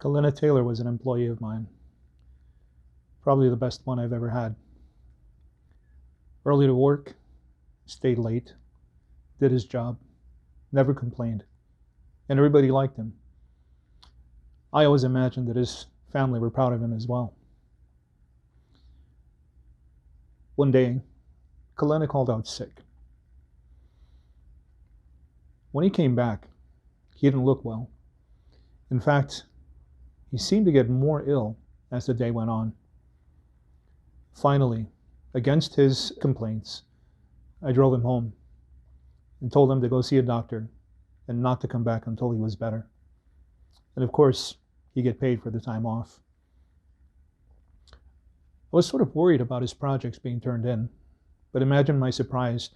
Kalena Taylor was an employee of mine, probably the best one I've ever had. Early to work, stayed late, did his job, never complained, and everybody liked him. I always imagined that his family were proud of him as well. One day, Kalena called out sick. When he came back, he didn't look well. In fact, he seemed to get more ill as the day went on. Finally, against his complaints, I drove him home and told him to go see a doctor and not to come back until he was better. And of course, he'd get paid for the time off. I was sort of worried about his projects being turned in, but imagine my surprise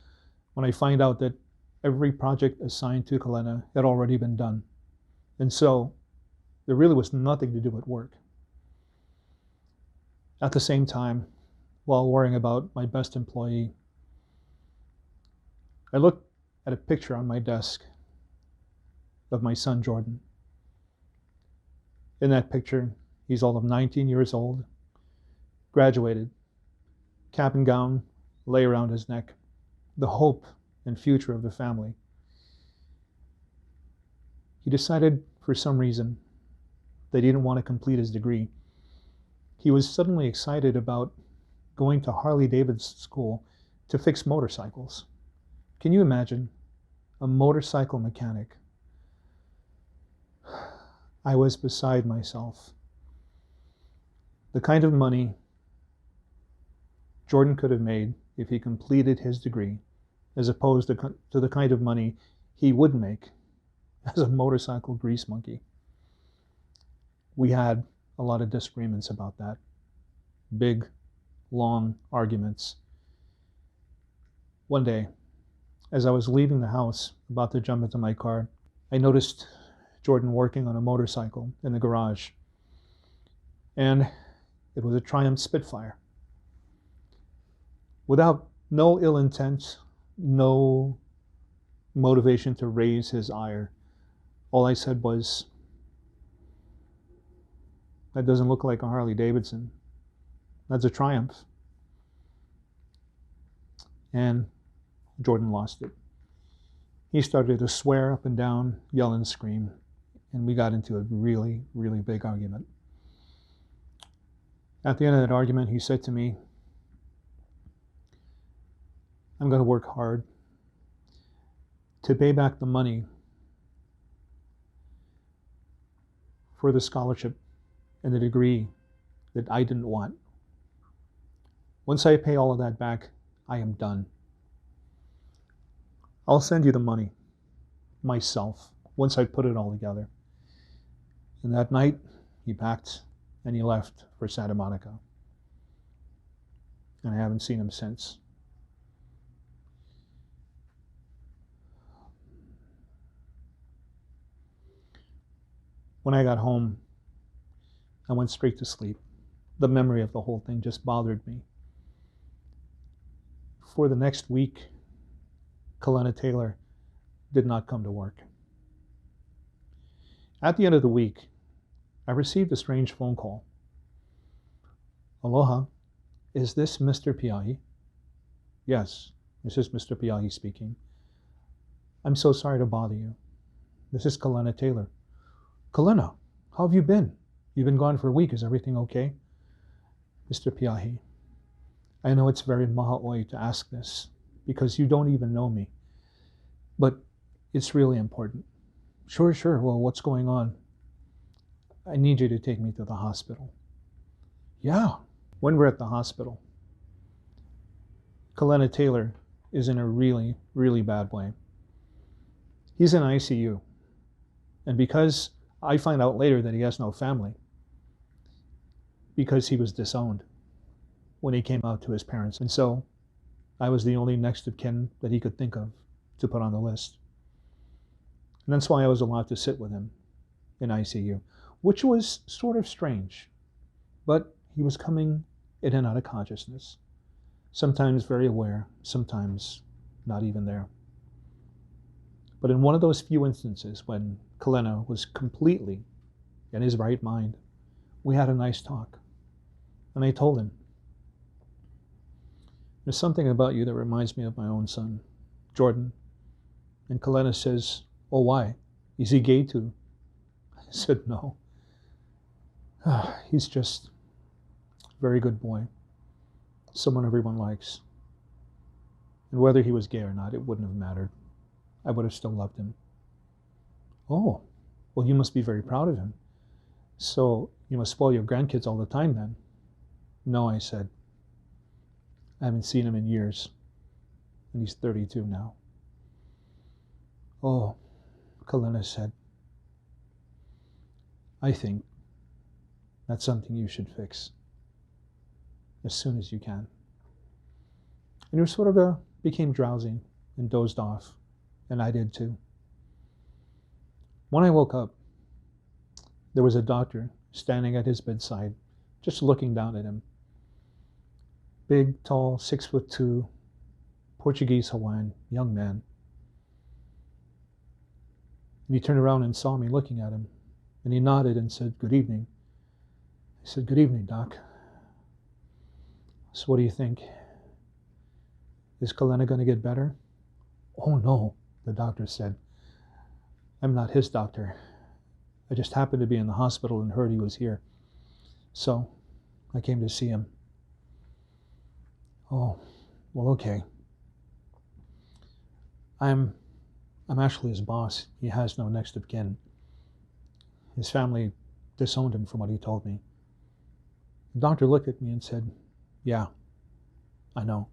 when I find out that every project assigned to Kalena had already been done. And so, there really was nothing to do at work. At the same time, while worrying about my best employee, I looked at a picture on my desk of my son Jordan. In that picture, he's all of 19 years old, graduated, cap and gown lay around his neck, the hope and future of the family. He decided, for some reason, that he didn't want to complete his degree. He was suddenly excited about going to Harley-Davidson school to fix motorcycles. Can you imagine? A motorcycle mechanic. I was beside myself. The kind of money Jordan could have made if he completed his degree, as opposed to the kind of money he would make as a motorcycle grease monkey. We had a lot of disagreements about that. Big, long arguments. One day, as I was leaving the house, about to jump into my car, I noticed Jordan working on a motorcycle in the garage. And it was a Triumph Spitfire. Without no ill intent, no motivation to raise his ire, all I said was, "That doesn't look like a Harley-Davidson. That's a Triumph." And Jordan lost it. He started to swear up and down, yell and scream, and we got into a really, really big argument. At the end of that argument, he said to me, "I'm going to work hard to pay back the money for the scholarship and the degree that I didn't want. Once I pay all of that back, I am done. I'll send you the money myself once I put it all together." And that night, he packed and he left for Santa Monica. And I haven't seen him since. When I got home, I went straight to sleep. The memory of the whole thing just bothered me. For the next week, Kalena Taylor did not come to work. At the end of the week, I received a strange phone call. "Aloha, is this Mr. Piahi?" "Yes, this is Mr. Piahi speaking." "I'm so sorry to bother you. This is Kalena Taylor." "Kalena, how have you been? You've been gone for a week. Is everything okay?" "Mr. Piahi, I know it's very maha'oi to ask this because you don't even know me, but it's really important." Sure. Well, what's going on?" "I need you to take me to the hospital." "Yeah." When we're at the hospital, Kalena Taylor is in a really, really bad way. He's in ICU. And because I find out later that he has no family, because he was disowned when he came out to his parents. And so I was the only next of kin that he could think of to put on the list. And that's why I was allowed to sit with him in ICU, which was sort of strange. But he was coming in and out of consciousness, sometimes very aware, sometimes not even there. But in one of those few instances when Kalena was completely in his right mind. We had a nice talk. And I told him, there's something about you that reminds me of my own son, Jordan. And Kalena says, oh, why? Is he gay too? I said, no. He's just a very good boy. Someone everyone likes. And whether he was gay or not, it wouldn't have mattered. I would have still loved him. Oh, well, you must be very proud of him. So you must spoil your grandkids all the time then. No, I said. I haven't seen him in years. And he's 32 now. Oh, Kalena said, I think that's something you should fix as soon as you can. And he sort of became drowsy and dozed off, and I did too. When I woke up, there was a doctor standing at his bedside, just looking down at him. Big, tall, 6'2", Portuguese Hawaiian, young man. And he turned around and saw me looking at him, and he nodded and said, good evening. I said, good evening, Doc. So what do you think? Is Kalena going to get better? Oh, no, the doctor said. I'm not his doctor. I just happened to be in the hospital and heard he was here. So I came to see him. Oh, well, okay. I'm actually his boss. He has no next of kin. His family disowned him from what he told me. The doctor looked at me and said, yeah, I know.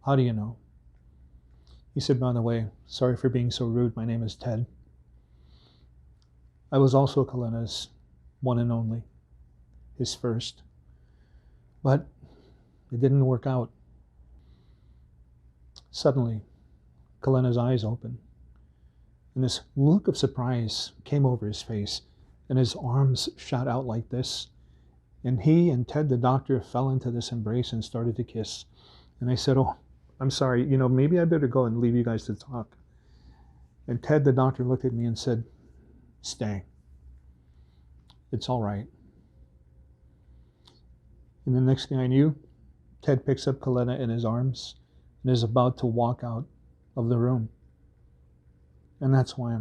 How do you know? He said, by the way, sorry for being so rude. My name is Ted. I was also Kalena's one and only, his first. But it didn't work out. Suddenly, Kalena's eyes opened, and this look of surprise came over his face, and his arms shot out like this. And he and Ted, the doctor, fell into this embrace and started to kiss. And I said, oh, I'm sorry, maybe I better go and leave you guys to talk. And Ted, the doctor, looked at me and said, stay. It's all right. And the next thing I knew, Ted picks up Kalena in his arms and is about to walk out of the room. And that's why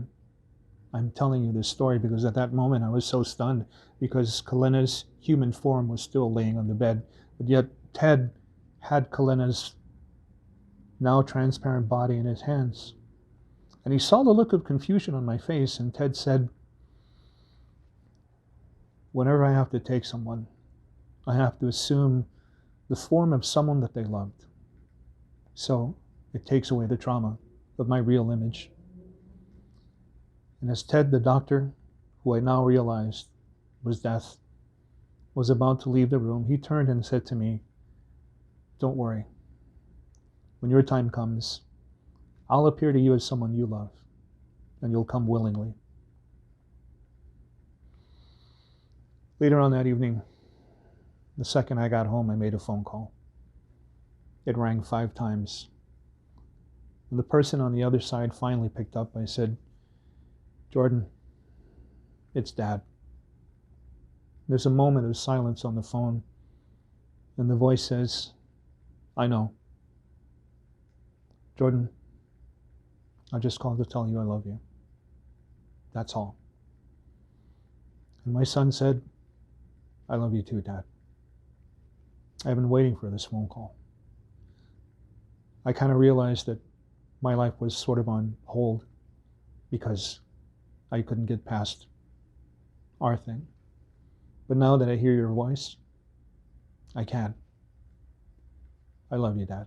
I'm telling you this story, because at that moment I was so stunned, because Kalena's human form was still laying on the bed, but yet Ted had Kalena's now transparent body in his hands. And he saw the look of confusion on my face, and Ted said, whenever I have to take someone, I have to assume the form of someone that they loved. So it takes away the trauma of my real image. And as Ted, the doctor, who I now realized was death, was about to leave the room, he turned and said to me, don't worry. When your time comes, I'll appear to you as someone you love, and you'll come willingly. Later on that evening, the second I got home, I made a phone call. It rang 5 times. When the person on the other side finally picked up, I said, Jordan, it's Dad. There's a moment of silence on the phone, and the voice says, I know. Jordan, I just called to tell you I love you. That's all. And my son said, I love you too, Dad. I've been waiting for this phone call. I kind of realized that my life was sort of on hold because I couldn't get past our thing. But now that I hear your voice, I can. I love you, Dad.